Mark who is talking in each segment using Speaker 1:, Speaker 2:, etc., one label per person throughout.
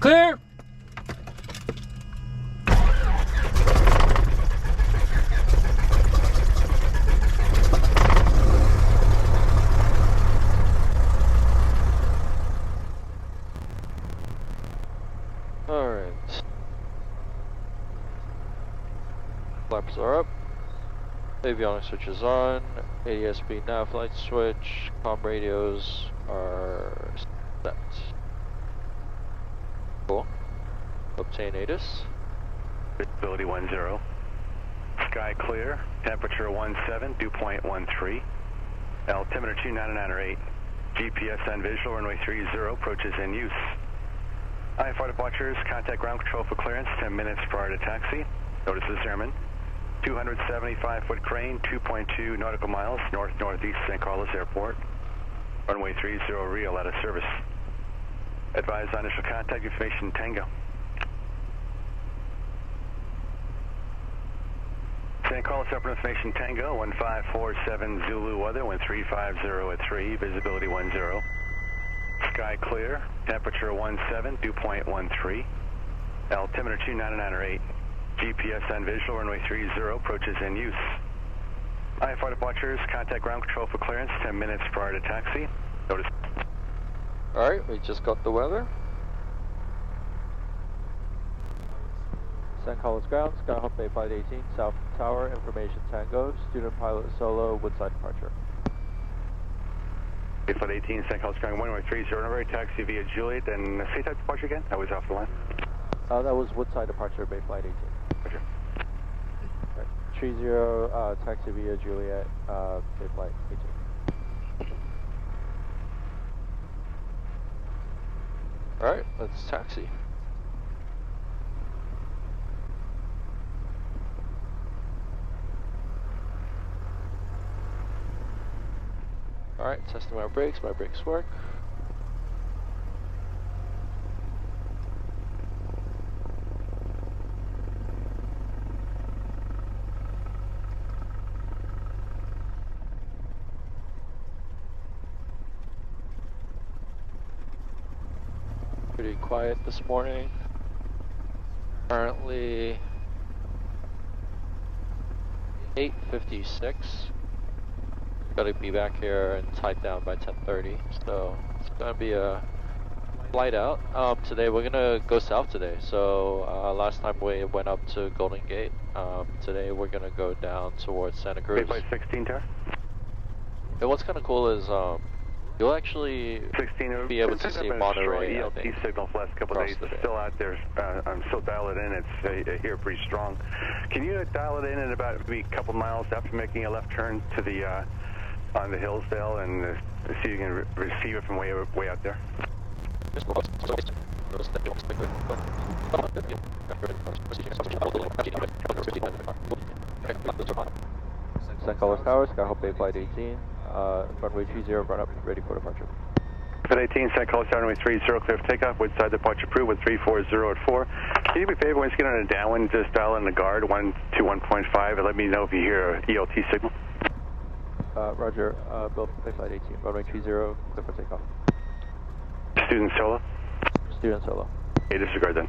Speaker 1: Clear!
Speaker 2: Alright. Flaps are up. Avionics switch is on. ADS-B nav light switch. Comm radios are set. Cool. Obtain ATIS.
Speaker 3: Visibility 10. Sky clear. Temperature 17. Dew point 13. Altimeter 299.8. GPS and visual. Runway 30. Approaches in use. IFR departures. Contact ground control for clearance 10 minutes prior to taxi. Notices airman. 275-foot crane, 2.2 nautical miles north-northeast St. Carlos Airport. Runway 30 real out of service. Advise on initial contact information Tango. St. Carlos Airport information Tango, 1547 Zulu weather, 1350 at 3, visibility 10. Sky clear, temperature 17, dew point 13. Altimeter 299.8. GPS and visual, runway 30, approaches in use. IFR departures, contact ground control for clearance 10 minutes prior to taxi. Notice.
Speaker 2: Alright, we just got the weather. San Carlos ground, Skyhawk Bay Flight 18, South Tower, information Tango, student pilot solo, Woodside departure.
Speaker 3: Bay Flight 18, San Carlos ground, runway 30, number, taxi via Juliet, and say type departure again? I was off the line.
Speaker 2: That was Woodside departure, Bay Flight 18.
Speaker 3: Roger.
Speaker 2: Right. 30, taxi via Juliet, Bay Flight 18. Alright, let's taxi. Alright, testing my brakes work. Pretty quiet this morning. Currently 8:56. Gotta be back here and tied down by 10:30. So it's gonna be a flight out. Today we're gonna go south today. So last time we went up to Golden Gate. Today we're gonna go down towards Santa Cruz.
Speaker 3: Bay Flight 16 tower.
Speaker 2: And what's kind of cool is you'll actually
Speaker 3: 16,
Speaker 2: be able to see Monterey.
Speaker 3: ELT signal for the last couple of days. It's still out there. I'm still dialing it in. It's here pretty strong. Can you dial it in at about maybe a couple miles after making a left turn to the on the Hillsdale and see if you can receive it from way out there?
Speaker 2: San Carlos Tower, Skyhawk Bay Flight 18, runway 20, run up, ready for departure.
Speaker 3: Flight 18, San Carlos Tower, runway 30, clear for takeoff, Woodside departure approved with 340 at 4. Can you do me a favor, once you get on a downwind, just dial in the guard, 1 to 1.5, and let me know if you hear a ELT signal.
Speaker 2: Roger, Bill, Bay Flight 18, runway 30, clear for takeoff.
Speaker 3: Student solo?
Speaker 2: Student solo.
Speaker 3: Okay, disregard then.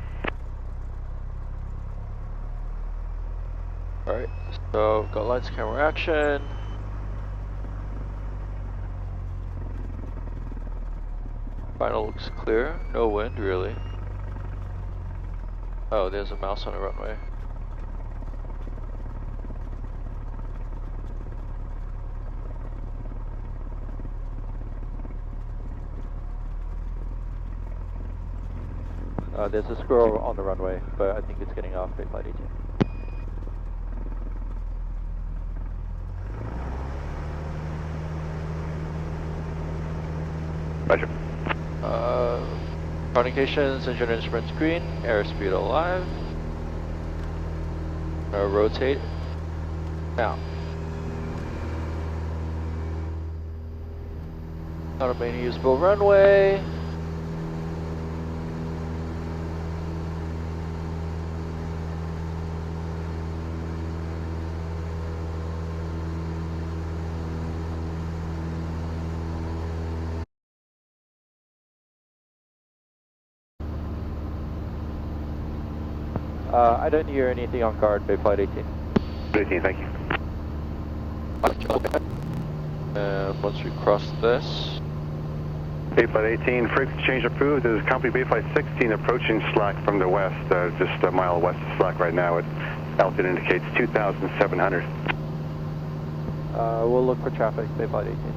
Speaker 2: Alright, so got lights, camera, action. Final looks clear, no wind really. Oh, there's a mouse on the runway. There's a squirrel on the runway, but I think it's getting off Bay Flight 18.
Speaker 3: Roger.
Speaker 2: Communications, engine instruments green, airspeed alive. Rotate. Now. Not a main usable runway. I don't hear anything on guard, Bay Flight 18.
Speaker 3: 18, thank you.
Speaker 2: And once we cross this...
Speaker 3: Bay Flight 18, frequency change approved. This is company Bay Flight 16 approaching Slack from the west, just a mile west of Slack right now. Altitude indicates 2,700.
Speaker 2: We'll look for traffic, Bay Flight 18.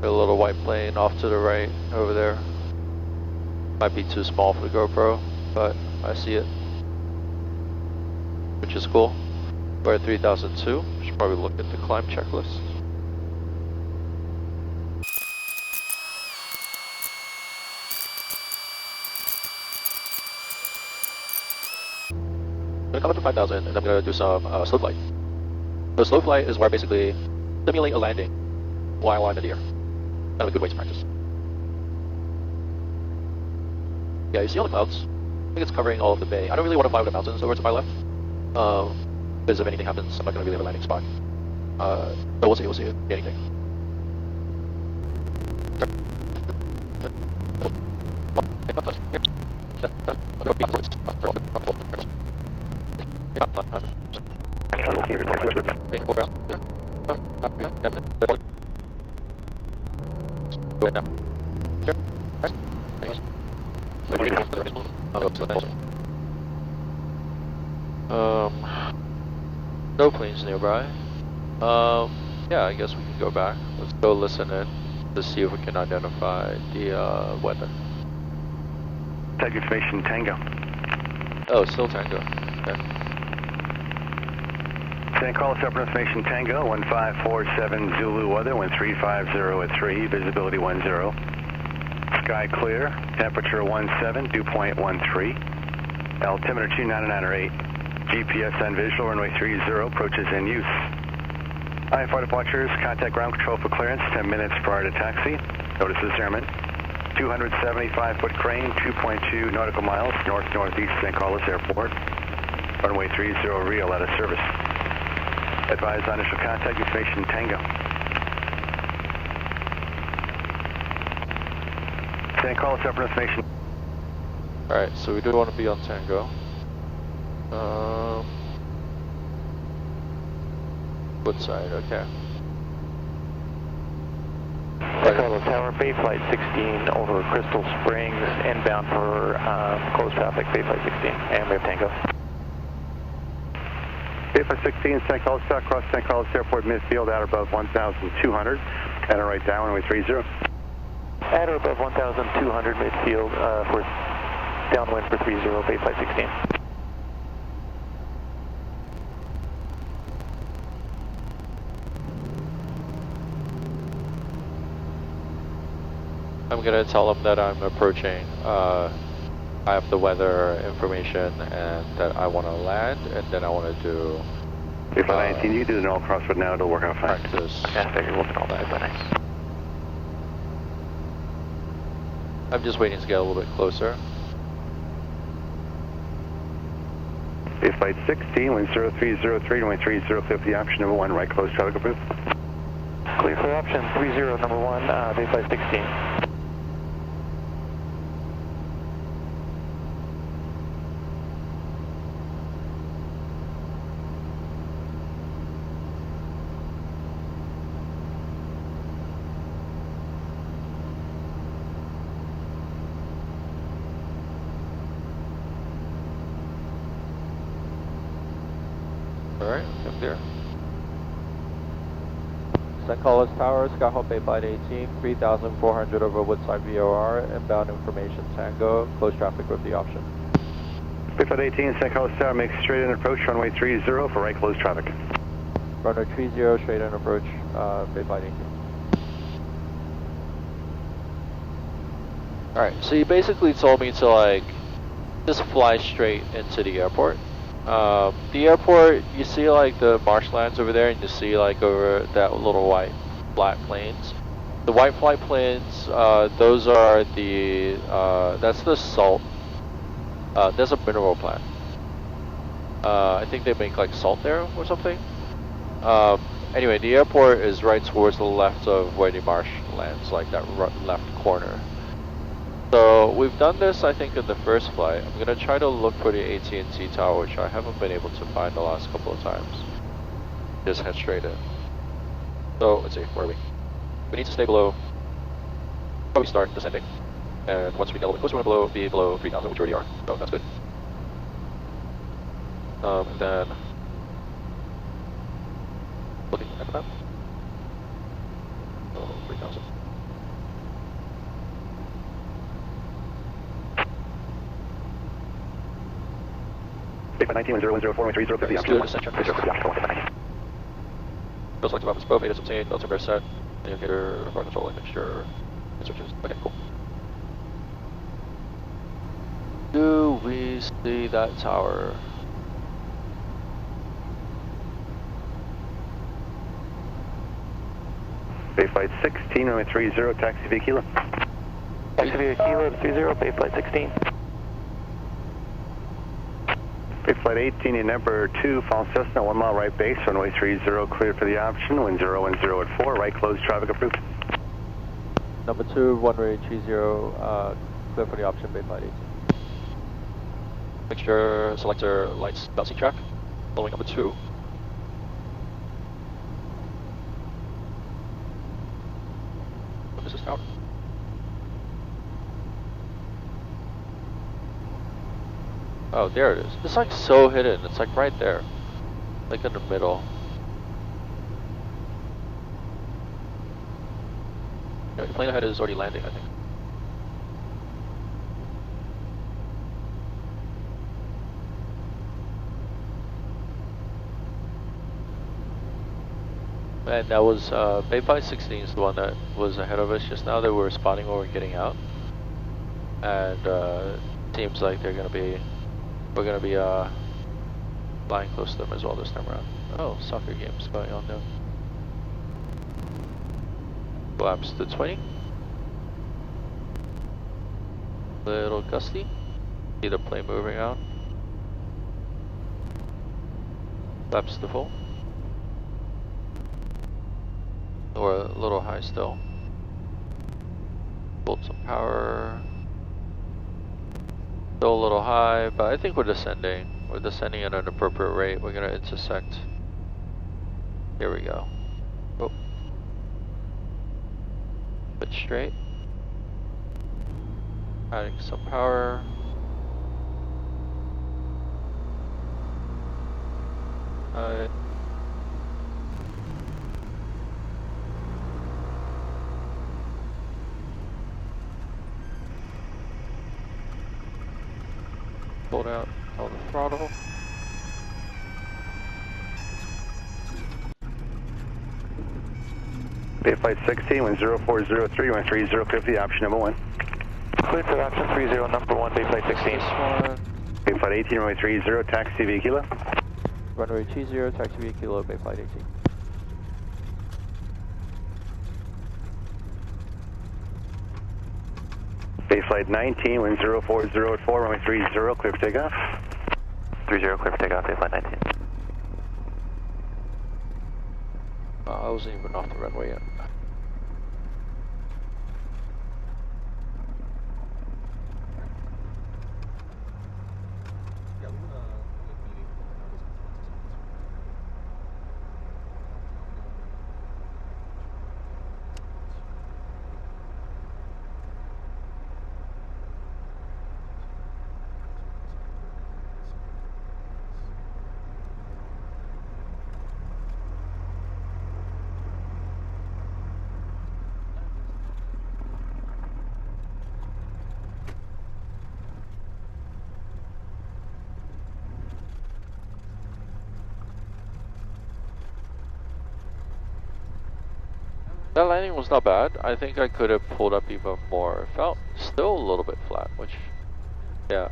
Speaker 2: A little white plane off to the right over there. Might be too small for the GoPro, but I see it, which is cool. We're at 3002. Should probably look at the climb checklist. I'm gonna come up to 5,000 and I'm gonna do some slow flight. So slow flight is where I basically simulate a landing while I'm in the air. Kind of a good way to practice. Yeah, you see all the clouds? I think it's covering all of the bay. I don't really want to fly over the mountains over to my left. Because if anything happens, I'm not going to really have a landing spot. But we'll see anything. No planes nearby. Yeah, I guess we can go back. Let's go listen in to see if we can identify the weather.
Speaker 3: Tag information Tango.
Speaker 2: Oh, still Tango. Okay.
Speaker 3: San Carlos Upper Information Tango, 1547 Zulu weather, 1350 at 3, visibility 10. Sky clear, temperature 17, dew point 13. Altimeter 299 GPS and visual, runway 30, approaches in use. IFR departures, contact ground control for clearance 10 minutes prior to taxi. Notices airman. 275-foot crane, 2.2 nautical miles, north-northeast San Carlos Airport. Runway 30, real out of service. Advise on initial contact information Tango. San Carlos Upper Information.
Speaker 2: Alright, so we do want to be on Tango. Woodside, okay.
Speaker 1: San Carlos Tower, Bay Flight 16 over Crystal Springs, inbound for closed traffic, Bay Flight 16, and we have Tango.
Speaker 3: Bay Flight 16, San Carlos Tower, across San Carlos Airport, midfield, at or above 1,200. At or right down, runway 30.
Speaker 1: At or above 1,200 midfield for downwind for 30, Bay Flight 16.
Speaker 2: I'm gonna tell them that I'm approaching. I have the weather information and that I want to land, and then I want to do.
Speaker 3: Bay Flight 19, you do the null crosswind now, it'll work out fine.
Speaker 2: Practice.
Speaker 1: Yeah, I figured we'll all that, but nice.
Speaker 2: I'm just waiting to get a little bit closer.
Speaker 3: Bay Flight 16, wind 0303, runway 3050, option number 1, right close traffic approved.
Speaker 1: Clear for option 30, number 1, Bay Flight 16.
Speaker 2: Alright, I'm there. San Carlos Tower, Skyhawk Bay Flight 18, 3,400 over Woodside VOR, inbound information Tango, close traffic with the option.
Speaker 3: Bay Flight 18, San Carlos Tower, make straight in approach, runway 30 for right close traffic.
Speaker 2: Runway 30, straight in approach, Bay Flight 18. Alright, so you basically told me to like, just fly straight into the airport. The airport, you see like the marshlands over there, and you see like over that little white flat plains. The white flat plains, those are the, that's the salt, there's a mineral plant. I think they make like salt there or something. Anyway, the airport is right towards the left of where the marsh lands, like that left corner. So we've done this, I think, in the first flight. I'm gonna try to look for the AT&T tower, which I haven't been able to find the last couple of times. Just head straight in. So let's see, where are we? We need to stay below. Probably start descending, and once we get a little bit closer, we want to be below 3,000, which we already are. So that's good. And then looking at the map. Oh, 3,000.
Speaker 3: Big 191010 50
Speaker 2: Let's do a descent check. Feels like the weapons above 8 is obtained, filter bear set, indicator, fire control, and mixture, and switches. Okay, cool. Do we see that tower?
Speaker 3: Bay flight 16, runway 30, taxi via Kilo.
Speaker 1: Taxi via Kilo to 30, Bay flight 16.
Speaker 3: Bay flight 18 in number 2, follow Cessna, 1 mile right base, runway 30, cleared for the option, wind 010 at 4, right closed, traffic approved.
Speaker 2: Number 2, runway 30, clear for the option, Bay flight 18. Mixture, selector, lights, bouncing track, following number 2. What is this tower? Oh, there it is. It's like so hidden. It's like right there. Like in the middle. Yeah, the plane ahead is already landing, I think. And that was, Bay 516 is the one that was ahead of us just now. They were spotting where we're getting out. And, seems like we're gonna be flying close to them as well this time around. Oh, soccer games going on now. Flaps to 20. Little gusty. See the plane moving out. Flaps to full. Or a little high still. Build some power. Still a little high, but I think we're descending. We're descending at an appropriate rate. We're gonna intersect. Here we go. Oh. Bit straight. Adding some power. Pulled out all the throttle.
Speaker 3: Bay flight 16, wind 0403, runway 30, clear for the option number 1.
Speaker 1: Cleared for option 30, number 1, Bay flight 16.
Speaker 3: Bay flight 18, runway 30, taxi via Kilo.
Speaker 2: Runway 20, taxi via Kilo, Bay flight 18.
Speaker 3: Bay flight 19, wind 040 at 4, runway 30, clear for takeoff.
Speaker 1: 30, clear for takeoff, Bay flight 19.
Speaker 2: I wasn't even off the runway yet. That landing was not bad. I think I could have pulled up even more. It felt still a little bit flat, which, yeah.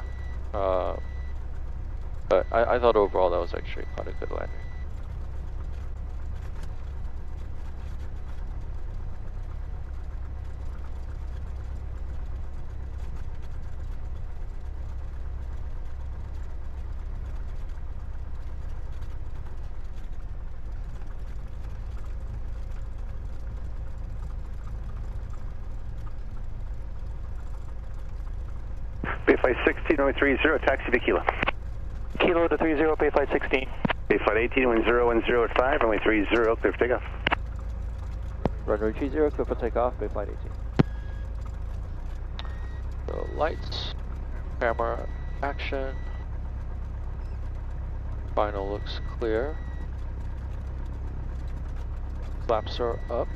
Speaker 2: But I thought overall that was actually quite a good landing.
Speaker 3: Flight 16, runway 30, taxi to Kilo.
Speaker 1: Kilo to 30, pay flight 16.
Speaker 3: Bay Flight 18, wind 010 at 5, runway 30, clear for takeoff.
Speaker 2: Runway 30, clear for takeoff, Bay Flight 18. So lights, camera, action. Final looks clear. Flaps are up.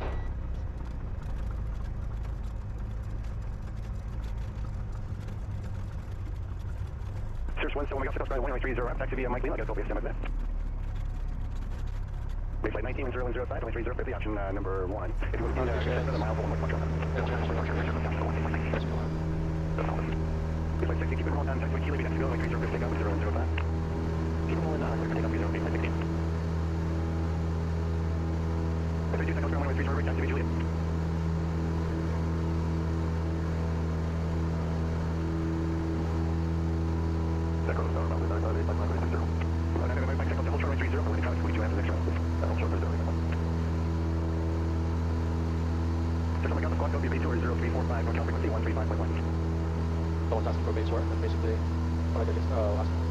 Speaker 3: Search 17, we got 6 runway 30, taxi via Mike Lima, I got to go stand by that. Bay Flight 19, 1005, runway 30, the option number 1. If you would have seen the miles, 1 Bay Flight 60, keep it rolling down, taxi Kilo, taxi runway 30, takeoff, 005. Keep it rolling down, clear for takeoff, 0, Bay Flight 16. Bay Flight 2, takeoff, runway 30, taxi via Juliet.
Speaker 2: Someone's asking for a base tour. That's basically what I did last time.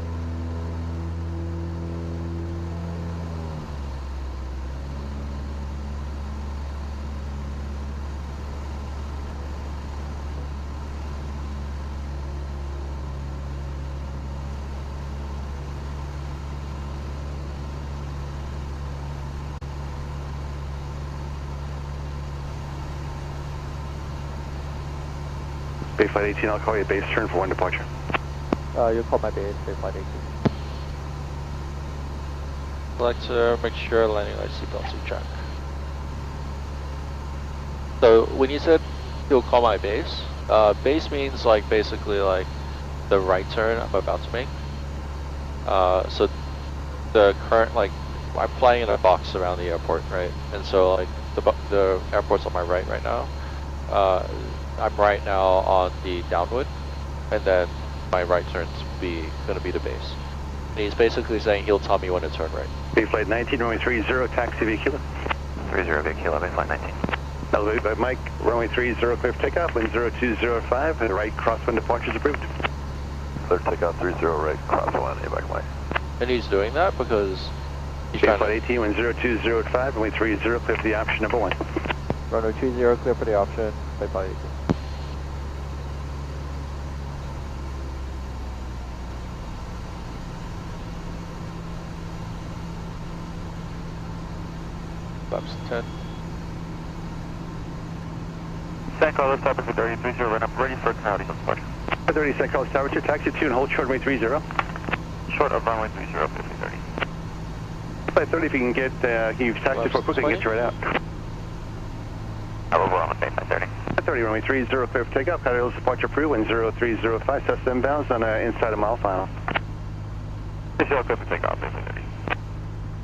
Speaker 3: Bay Flight 18, I'll call you base turn for 1 departure.
Speaker 2: You'll call my base, Bay Flight 18. I'd like to make sure landing light seatbelts in check. So when you said you'll call my base, base means like basically like the right turn I'm about to make. So the current, like I'm flying in a box around the airport, right? And so like the airport's on my right now. I'm right now on the downwind, and then my right turn's gonna be the base. And he's basically saying he'll tell me when to turn right.
Speaker 3: Bay Flight 19, runway 30, taxi via Kilo. 30 via Kilo, Bay Flight 19. Elevated by Mike, runway 30, clear for takeoff, wind 0205, and right crosswind departures approved. Clear takeoff 30 right, crosswind, back Mike.
Speaker 2: And he's doing that because he's
Speaker 3: Bay
Speaker 2: trying
Speaker 3: Flight
Speaker 2: to...
Speaker 3: 18, wind 0205, runway 30, clear for the option number 1.
Speaker 2: Runway 30, clear for the option, Bay Flight 18. Flaps 10.
Speaker 4: San Carlos, Tower 30, 30, right up, ready for Coyote departure.
Speaker 3: 30 San Carlos Tower 2, taxi 2 and hold short runway 30.
Speaker 4: Short of runway 30, 50, 30.
Speaker 3: Flight 30, if you can get, you taxi for quickly, get you right out.
Speaker 4: We're on the base, 30.
Speaker 3: 30, runway 30, clear for takeoff, Coyote departure approved, wind 0305, test inbounds on inside a mile final.
Speaker 4: 30, clear for takeoff, base 30.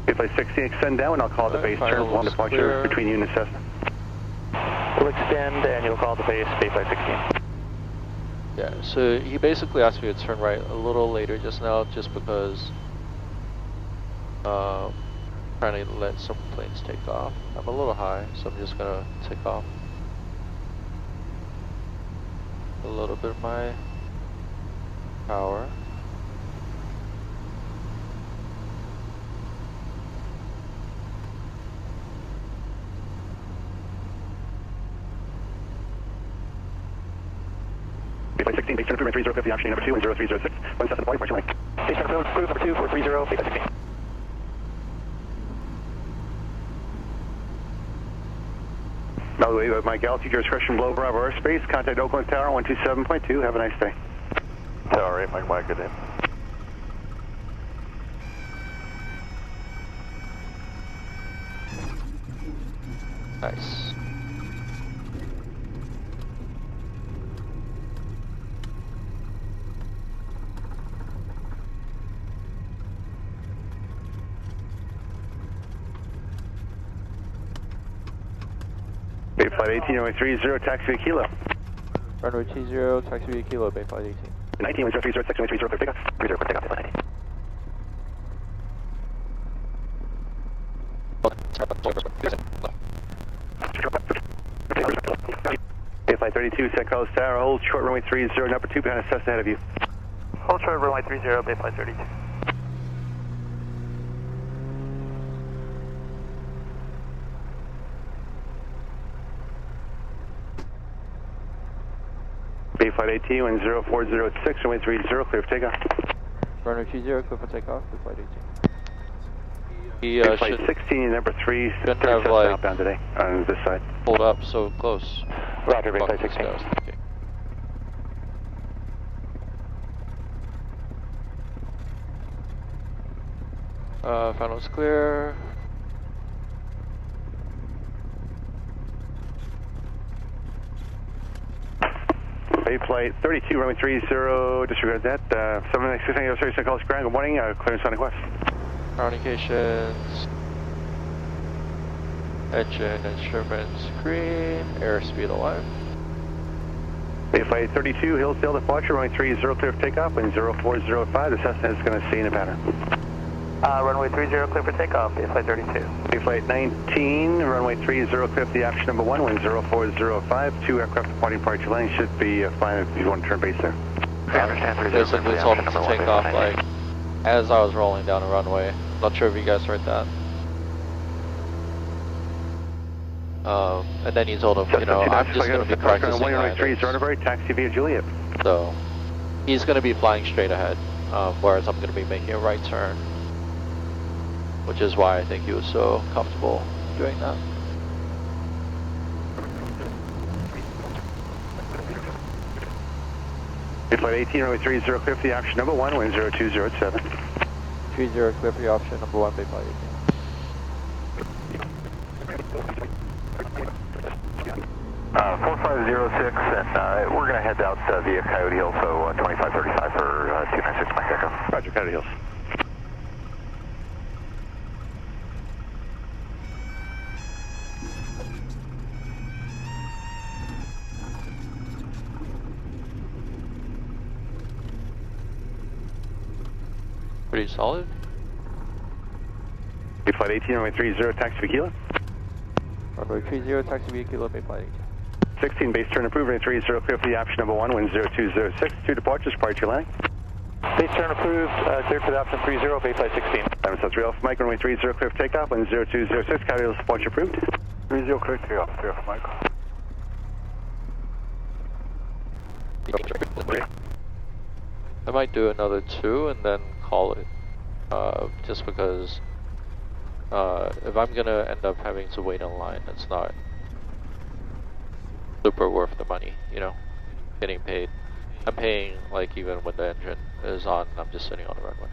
Speaker 3: Bay Flight 16, extend down, and I'll call the base turn, 1 departure
Speaker 2: clear.
Speaker 3: between you and Cessna.
Speaker 1: We'll extend and you'll call the base, Bay Flight 16.
Speaker 2: Yeah, so he basically asked me to turn right a little later just now, just because trying to let some planes take off. I'm a little high, so I'm just gonna take off a little bit of my power.
Speaker 3: Bay Flight 16, base turn approved, 3050, option number 2, and 0306, 1 Cessna departure, departure link.
Speaker 1: Base turn approved, number 2, 430, Bay Flight 16.
Speaker 3: By Mike, altitude discretion below Bravo airspace, contact Oakland Tower 127.2, have a nice day. Tower 8, Mike, good day.
Speaker 2: Nice.
Speaker 3: Bay Flight 18, runway 30, taxi via Kilo.
Speaker 2: Runway 20, taxi via Kilo, Bay Flight 18.
Speaker 3: 19, 0306, runway 30, clear takeoff. 30, clear takeoff, Bay Flight 18. Bay Flight 32, San Carlos Tower, hold short runway 30, number 2 behind a Cessna ahead of you.
Speaker 4: Hold short, runway 30, bay flight 32.
Speaker 3: Bay flight AT, wind 0406, runway 30, clear for takeoff.
Speaker 2: Runway 30, clear for takeoff, bay flight 18.
Speaker 3: Bay flight 16, number 3,
Speaker 2: shouldn't have like
Speaker 3: outbound today on this side.
Speaker 2: pulled up so close.
Speaker 1: Roger, bay flight 16.
Speaker 2: Okay. Finals clear.
Speaker 3: Bay flight 32, runway 30, disregard that. 796 calls ground. Good morning, clearance on west.
Speaker 2: Communications. Engine instruments green. Airspeed alive.
Speaker 3: Bay flight 32, Hillsdale departure, runway 30, clear for takeoff, wind 0405. The Cessna is going to see in a pattern.
Speaker 4: Runway 30, clear for takeoff, bay flight 32.
Speaker 3: Bay flight 19, runway 30, clear for the option number 1, wind 0405. 2 aircraft departing departure lane should be fine if you want to turn base there.
Speaker 4: I understand.
Speaker 2: Basically told him to take off like as I was rolling down the runway. Not sure if you guys heard that. And then he told him, you know, I'm just going to be practicing landings.
Speaker 3: Taxi via Juliet.
Speaker 2: So he's going to be flying straight ahead, whereas I'm going to be making a right turn, which is why I think he was so comfortable doing that.
Speaker 3: Bay flight 18, runway 30, clear for the option number 1, wind 0207.
Speaker 2: 30 clear for the option number 1, bay flight 18.
Speaker 4: 4506, and we're going to head out via Coyote Hill, so 2535 for 296 Mike Echo.
Speaker 3: Roger, Coyote Hills.
Speaker 2: Pretty solid.
Speaker 3: Bay flight 18, runway 30, taxi via Kilo.
Speaker 2: Runway 30, taxi via Kilo, bay flight 18.
Speaker 3: 16, base turn approved, runway 30, clear for the option number 1, wind 0206. 2 departures, departure landing.
Speaker 1: Base turn approved, cleared for the option 30, bay flight 16.
Speaker 3: I'm South 3 Alpha Mike, runway 30, clear for takeoff, wind 0206. Coyote Hills, departure approved.
Speaker 4: 30 clear takeoff, 3 Alpha Mike.
Speaker 2: I might do another 2 and then call it, just because if I'm going to end up having to wait in line, it's not super worth the money, you know, getting paid. I'm paying like even when the engine is on, I'm just sitting on the runway.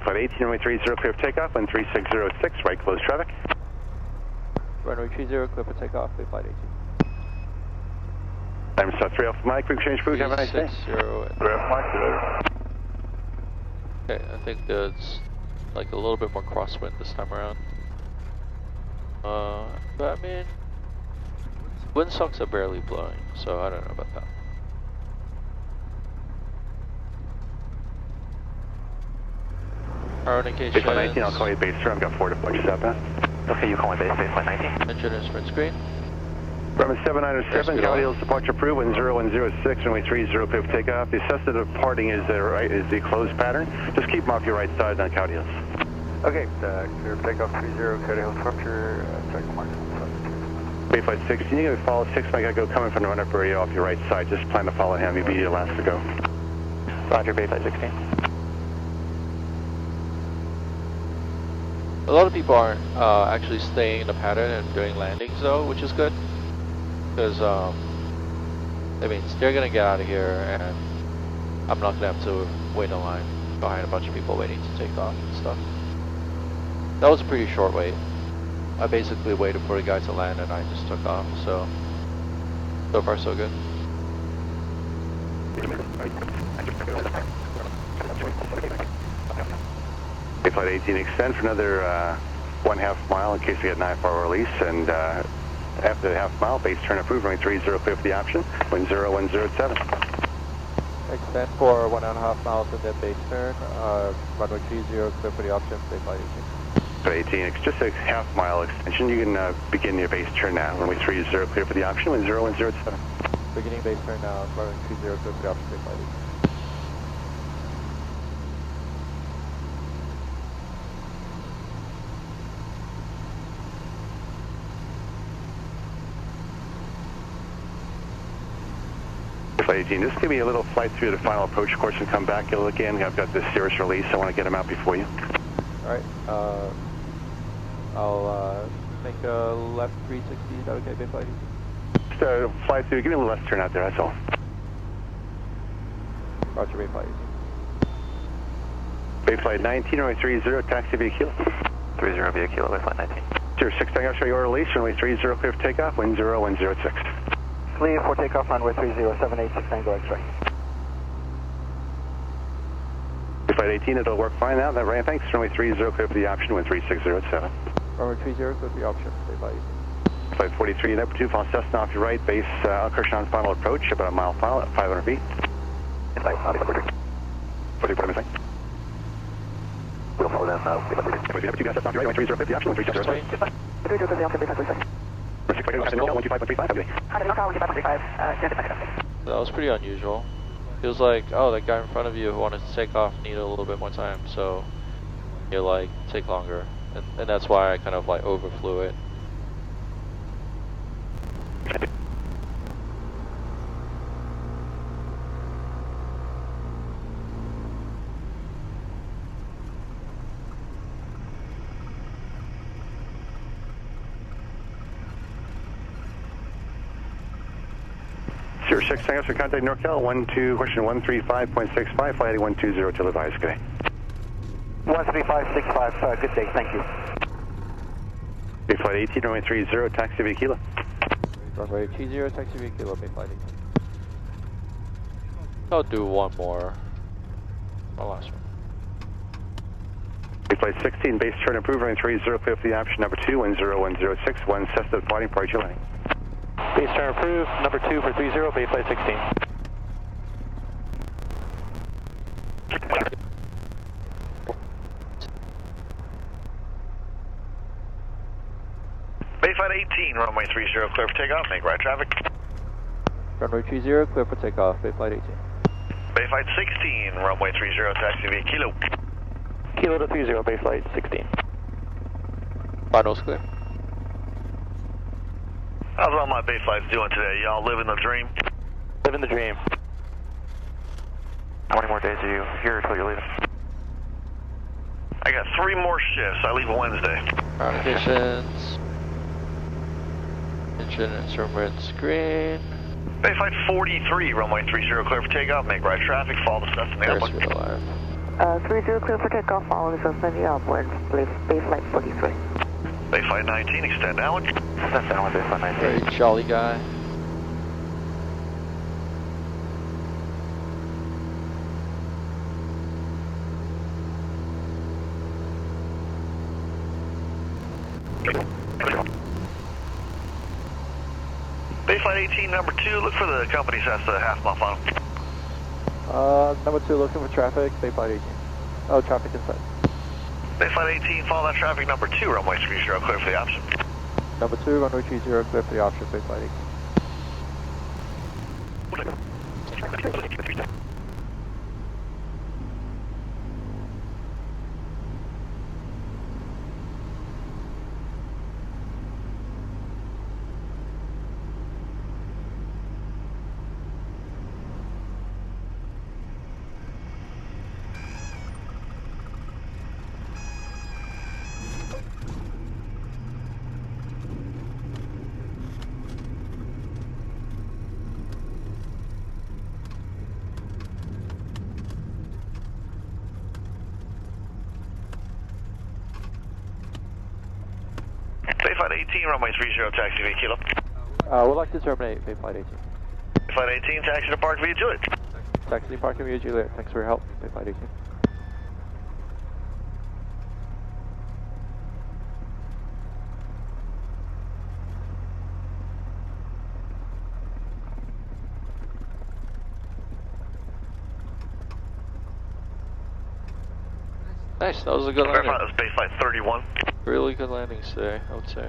Speaker 3: Flight 18, runway 30, clear for takeoff, wind 3606, right close traffic.
Speaker 2: Runway 30, clear for takeoff, bay flight 18.
Speaker 3: I'm South 3 Alpha Mike, quick change approved, have a nice day.
Speaker 2: 60. Okay, I think there's like a little bit more crosswind this time around. But I mean, windsocks are barely blowing, so I don't know about that. Communications.
Speaker 3: Base flight 19, I'll call you base turn, I've got 4 departures outbound.
Speaker 4: Okay, you call me base flight 19.
Speaker 2: Engine instrument screen.
Speaker 3: Runway 797, Coyote Hills departure approved, wind 0106, runway 30, clear for takeoff. The Cessna departing is the closed pattern. Just keep them off your right side on Coyote Hills.
Speaker 4: Okay, clear for takeoff 30, Coyote Hill departure, check mark.
Speaker 3: Bay flight 16, you're going to follow 6 Mike Echo coming from the run-up area off your right side. Just plan to follow him, you'll be the last to go.
Speaker 1: Roger, bay flight 16.
Speaker 2: A lot of people aren't actually staying in the pattern and doing landings though, which is good. Because, that means they're going to get out of here and I'm not going to have to wait in line behind a bunch of people waiting to take off and stuff. That was a pretty short wait. I basically waited for the guy to land and I just took off, so far so good.
Speaker 3: Bay flight 18, extend for another 1/2 mile in case we get an IFR release, and after the half mile, base turn approved, runway 30, clear for the option, wind 0107.
Speaker 2: Extend for 1.5 miles and then base turn, runway 30, clear for the option, bay flight 18.
Speaker 3: Flight 18, it's just a half-mile extension. You can begin your base turn now. Runway 30, clear for the option, 10107.
Speaker 2: Beginning base turn now, runway 30, clear for the option, big flight 18.
Speaker 3: Flight 18, just give me a little flight through the final approach course and come back. You'll look in. I've got the Cirrus release. I want to get them out before you.
Speaker 2: Alright, I'll make a left 360, is that okay, big flight 18?
Speaker 3: Just fly through. Give me a little left turn out there, that's all.
Speaker 2: Roger, big flight 18.
Speaker 3: Bay flight 19, runway 30, taxi via Kilo.
Speaker 4: 30 via Kilo, Bay flight 19.
Speaker 3: Sure, 6 Tango, show your release. Runway 30, clear for takeoff, 10106.
Speaker 5: Clear for takeoff, runway 30786 Tango X-ray.
Speaker 3: Flight 18, it'll work fine now. That ran, thanks. Runway 30, clear for the option, 13607.
Speaker 2: Runway 30, clear for the option, big flight 18.
Speaker 3: Flight 43, number 2, fall Cessna off your right, base Al-Kirshan final approach, about a mile final at 500 feet.
Speaker 5: Invite,
Speaker 3: 43, what am I saying?
Speaker 5: We'll follow them now.
Speaker 3: Number 2, guys, Cessna off your right, 130, clear for the option, 13607.
Speaker 5: 307 the option, base 36.
Speaker 3: 125.35,
Speaker 2: That was pretty unusual. Feels like, oh, that guy in front of you who wanted to take off needed a little bit more time, so you like take longer, and that's why I kind of like overflew it.
Speaker 3: Sure, 6 Tango, for contact NorCal, question 135.65, flight 8120 till advised, good day.
Speaker 5: 13565, good day, thank you.
Speaker 3: Bay flight 18, runway 30, taxi via Kilo.
Speaker 2: Runway 20, taxi via Kilo, big flight 18. I'll do one more. My last one.
Speaker 3: Bay flight 16, base turn approved, runway 30, clear for the option, number 2, 10106, 1 Cessna departing, party landing.
Speaker 1: Base turn approved, number 2 for 30, Bay flight 16.
Speaker 3: Bay flight 18, runway 30, clear for takeoff, make right traffic.
Speaker 2: Runway 30, clear for takeoff, big flight 18.
Speaker 3: Bay flight 16, runway 30, taxi via Kilo.
Speaker 1: Kilo to 30, Bay flight 16.
Speaker 2: Finals clear.
Speaker 3: How's all my bay flights doing today? Y'all living the dream?
Speaker 1: Living the dream.
Speaker 4: How many more days are you here until you're leaving?
Speaker 3: I got 3 more shifts. I leave Wednesday.
Speaker 2: Ground conditions. Engine instruments green.
Speaker 3: Bay flight 43, runway 30, clear for takeoff, make right traffic, follow the Cessna
Speaker 2: There's
Speaker 3: airplane.
Speaker 2: real life.
Speaker 5: 30 clear for takeoff, follow the Cessna upward, base flight 43.
Speaker 3: Bay flight 19, extend downward.
Speaker 4: Extend downward, Bay flight 19.
Speaker 2: Very jolly guy.
Speaker 3: Bay flight 18, number 2, look for the company's half-mile final.
Speaker 2: Number 2 looking for traffic, Bay flight 18. Oh, traffic inside.
Speaker 3: Bay flight 18, follow that traffic, number 2, runway 30, clear for the option.
Speaker 2: Number 2, runway 30, clear for the option, Bay flight 18.
Speaker 3: Bay flight 18, runway 30, taxi via Kilo.
Speaker 2: We'd like to terminate, Bay flight 18.
Speaker 3: Bay flight 18, taxi to park via Juliet.
Speaker 2: Taxi parking via Juliet. Thanks for your help, Bay flight 18. Nice, that was a good landing.
Speaker 6: Verify that was base flight 31.
Speaker 2: Really good landings today, I would say.